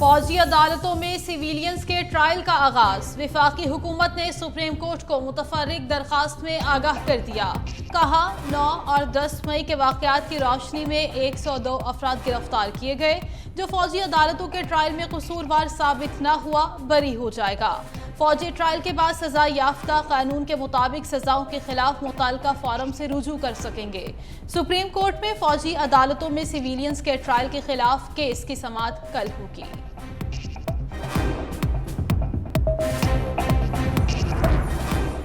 फौजी अदालतों में सिविलियंस के ट्रायल का आगाज। विफाकी हुकूमत ने सुप्रीम कोर्ट को मुतफर्रिक दरखास्त में आगाह कर दिया। कहा 9 और 10 मई के वाकयात की रोशनी में 102 अफराद गिरफ्तार किए गए। जो फौजी अदालतों के ट्रायल में कसूरवार साबित न हुआ बरी हो जाएगा। फौजी ट्रायल के बाद सजा याफ्ता कानून के मुताबिक सजाओं के खिलाफ मुताल्लिका फोरम से रुजू कर सकेंगे। सुप्रीम कोर्ट में फौजी अदालतों में सिविलियंस के ट्रायल के खिलाफ केस की समाअत कल होगी।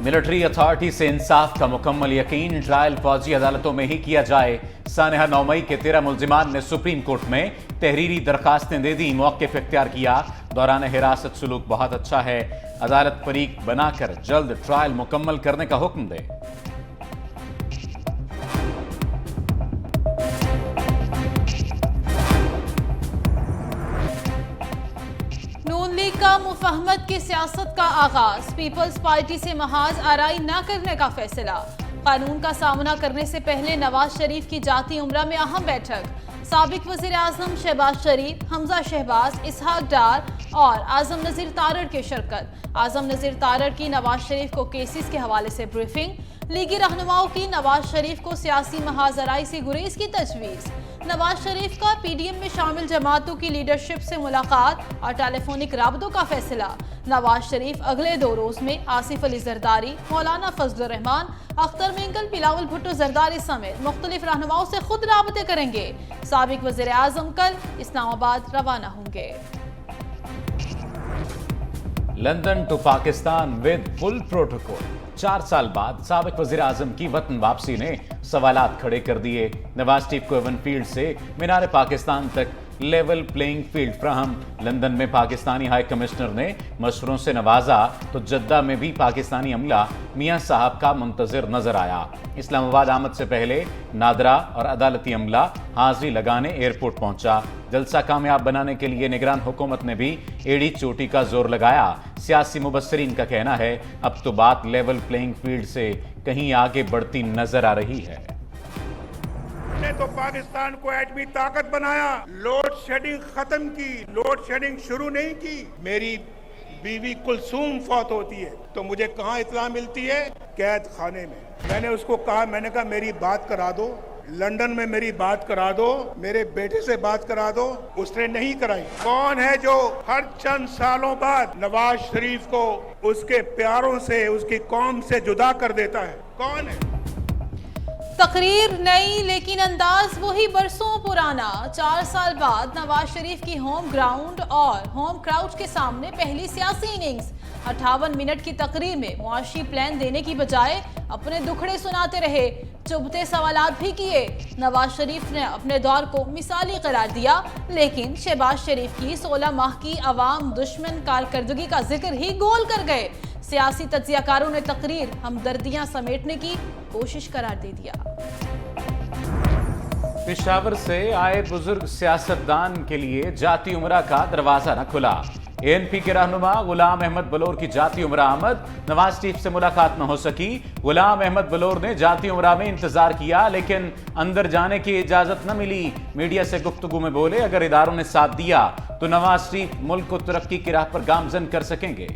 मिलिट्री अथॉरिटी से इंसाफ का मुकम्मल यकीन, ट्रायल फौजी अदालतों में ही किया जाए। सानहा 9 मई के 13 मुल्जिमान ने सुप्रीम कोर्ट में तहरीरी दरखास्तें दे दी। मौक़िफ़ इख्तियार किया, दौरान हिरासत सुलूक बहुत अच्छा है। अदालत फरीक बनाकर जल्द ट्रायल मुकम्मल करने का हुक्म दे। नून लीग का मुफाहमत की सियासत का आगाज। पीपल्स पार्टी से महाज आराई न करने का फैसला। कानून का सामना करने से पहले नवाज शरीफ की जाती उम्रा में अहम बैठक। साबिक वज़ीर आज़म शहबाज शरीफ, हमजा शहबाज, इसहाक डार और आज़म नज़ीर तारड़ की शिरकत। आज़म नज़ीर तारड़ की नवाज शरीफ को केसेस के हवाले से ब्रीफिंग। लीगी रहनुमाओं की नवाज शरीफ को सियासी महाजराई से गुरेज की तजवीज़। नवाज शरीफ का पीडीएम में शामिल जमातों की लीडरशिप से मुलाकात और टेलीफोनिक राबतों का फैसला। नवाज शरीफ अगले 2 रोज में आसिफ अली जरदारी, मौलाना फजलुर रहमान, अख्तर मेंगल, बिलावल भुट्टो जरदारी समेत मुख्तलिफ रहनुमाओं से खुद राबते करेंगे। साबिक वज़ीर आज़म कल इस्लामाबाद रवाना होंगे। London to Pakistan with full protocol. 4 साल बाद साबिक वज़ीर आज़म की वतन वापसी ने सवालात खड़े कर दिए। नवाज शरीफ को एवन फील्ड से मीनार पाकिस्तान तक लेवल प्लेइंग फील्ड फ्राहम। लंदन में पाकिस्तानी हाई कमिश्नर ने मशवरों से नवाजा तो जद्दा में भी पाकिस्तानी अमला मियां साहब का मुंतजर नजर आया। इस्लामाबाद आमद से पहले नादरा और अदालती अमला हाजिरी लगाने एयरपोर्ट पहुंचा। जलसा कामयाब बनाने के लिए निगरान हुकूमत ने भी एड़ी चोटी का जोर लगाया। सियासी मुबस्सरीन का कहना है अब तो बात लेवल प्लेइंग फील्ड से कहीं आगे बढ़ती नजर आ रही है। ने तो पाकिस्तान को एटमी ताकत बनाया, लोड शेडिंग खत्म की, लोड शेडिंग शुरू नहीं की। मेरी बीवी कुलसूम फौत होती है तो मुझे कहाँ इत्तला मिलती है? कैद खाने में। मैंने उसको कहा, मैंने कहा मेरी बात करा दो, लंदन में मेरी बात करा दो, मेरे बेटे से बात करा दो। उसने नहीं कराई। कौन है जो हर चंद सालों बाद नवाज शरीफ को उसके प्यारों से, उसकी कौम से जुदा कर देता है? कौन है? तकरीर नई लेकिन अंदाज वही बरसों पुराना। 4 साल बाद नवाज शरीफ की होम ग्राउंड और होम क्राउड के सामने पहली सियासी इनिंग्स। 58 मिनट की तकरीर में मुआशी प्लान देने की बजाय अपने दुखड़े सुनाते रहे, चुभते सवालात भी किए। नवाज शरीफ ने अपने दौर को मिसाली करार दिया, लेकिन शहबाज शरीफ की 16 माह की अवाम दुश्मन कारकर्दगी का जिक्र ही गोल कर गए। सियासी तज्जियाकारों ने तकरीर हमदर्दियां समेटने की कोशिश करार दे दिया। पेशावर से आए बुजुर्ग सियासतदान के लिए जाती उमरा का दरवाजा न खुला। एएनपी के रहनुमा गुलाम अहमद बलोर की जाती उमरा आमद। नवाज शरीफ से मुलाकात न हो सकी। गुलाम अहमद बलोर ने जाती उमरा में इंतजार किया लेकिन अंदर जाने की इजाजत न मिली। मीडिया से गुफ्तगू में बोले, अगर इदारों ने साथ दिया तो नवाज शरीफ मुल्क को तरक्की की राह पर गामजन कर सकेंगे।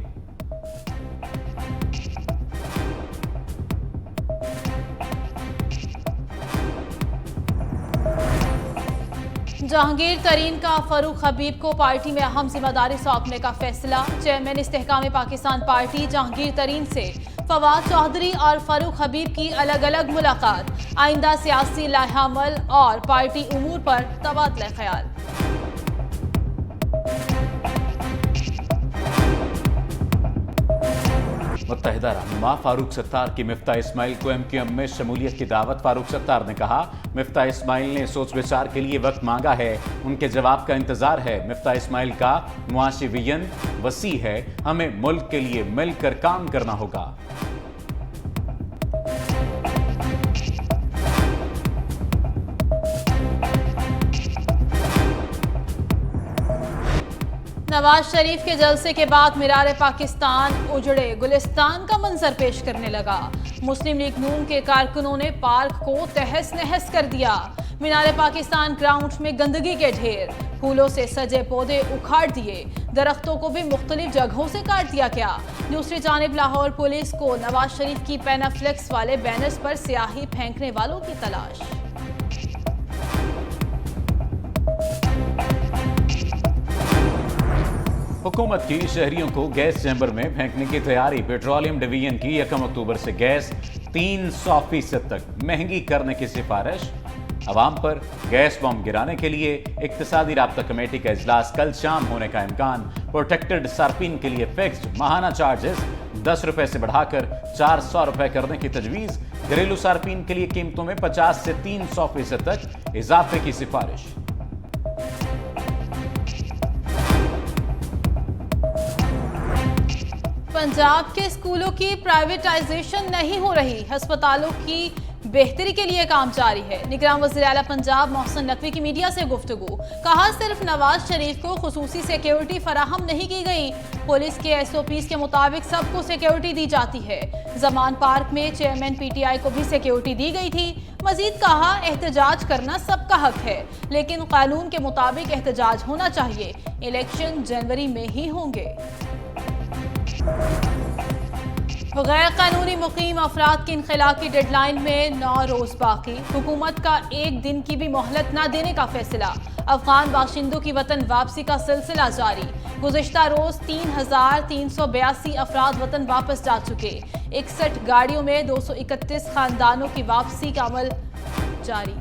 जहांगीर तरीन का फारूक हबीब को पार्टी में अहम जिम्मेदारी सौंपने का फैसला। चेयरमैन इस्तेहकाम पाकिस्तान पार्टी जहांगीर तरीन से फवाद चौधरी और फारूक हबीब की अलग अलग मुलाकात। आइंदा सियासी लाहेअमल और पार्टी उमूर पर तबादला ख्याल। मुत्तहिदा रहनुमा फारूक सत्तार की मिफ्ता इस्माइल को MQM में शमूलियत की दावत। फारूक सत्तार ने कहा, मिफ्ता इस्माइल ने सोच विचार के लिए वक्त मांगा है, उनके जवाब का इंतजार है। मिफ्ता इस्माइल का मुआशी विजन वसी है, हमें मुल्क के लिए मिलकर काम करना होगा। नवाज शरीफ के जलसे के बाद मीरार पाकिस्तान उजड़े गुलिस्तान का मंजर पेश करने लगा। मुस्लिम लीग नून के कारकुनों ने पार्क को तहस नहस कर दिया। मीनारे पाकिस्तान ग्राउंड में गंदगी के ढेर, फूलों से सजे पौधे उखाड़ दिए, दरख्तों को भी मुख्तलिफ जगहों से काट दिया गया। दूसरी जानिब लाहौर पुलिस को नवाज शरीफ की पेनाफ्लेक्स वाले बैनर्स पर स्याही फेंकने वालों की तलाश। हुकूमत की शहरियों को गैस चैम्बर में फेंकने की तैयारी। पेट्रोलियम डिवीजन की 1 अक्टूबर से गैस 300% तक महंगी करने की सिफारिश। अवाम पर गैस बम गिराने के लिए इक्तिसादी राब्ता कमेटी का इजलास कल शाम होने का इम्कान। प्रोटेक्टेड सार्फिन के लिए फिक्स्ड माहाना चार्जेस 10 रुपए से बढ़ाकर 400 रुपए करने की तजवीज। घरेलू सार्फिन के लिए कीमतों में 50 से 300% तक इजाफे की सिफारिश। पंजाब के स्कूलों की प्राइवेटाइजेशन नहीं हो रही, अस्पतालों की बेहतरी के लिए काम जारी है। निगरान वज़ीर आला पंजाब मोहसिन नकवी की मीडिया से गुफ्तगू। कहा, सिर्फ नवाज शरीफ को खुसूसी सिक्योरिटी फराहम नहीं की गई, पुलिस के SOPs के मुताबिक सबको सिक्योरिटी दी जाती है। जमान पार्क में चेयरमैन PTI को भी सिक्योरिटी दी गई थी। मजीद कहा, एहतजाज करना सबका हक है, लेकिन कानून के मुताबिक एहतजाज होना चाहिए। इलेक्शन जनवरी में ही होंगे। गैर कानूनी मुकीम अफराद की इनखला की डेडलाइन में 9 रोज बाकी। हुकूमत का 1 दिन की भी मोहलत न देने का फैसला। अफगान बाशिंदों की वतन वापसी का सिलसिला जारी। गुज़िश्ता रोज 3,382 अफराद वतन वापस जा चुके। 61 गाड़ियों में 231 खानदानों की वापसी का अमल जारी।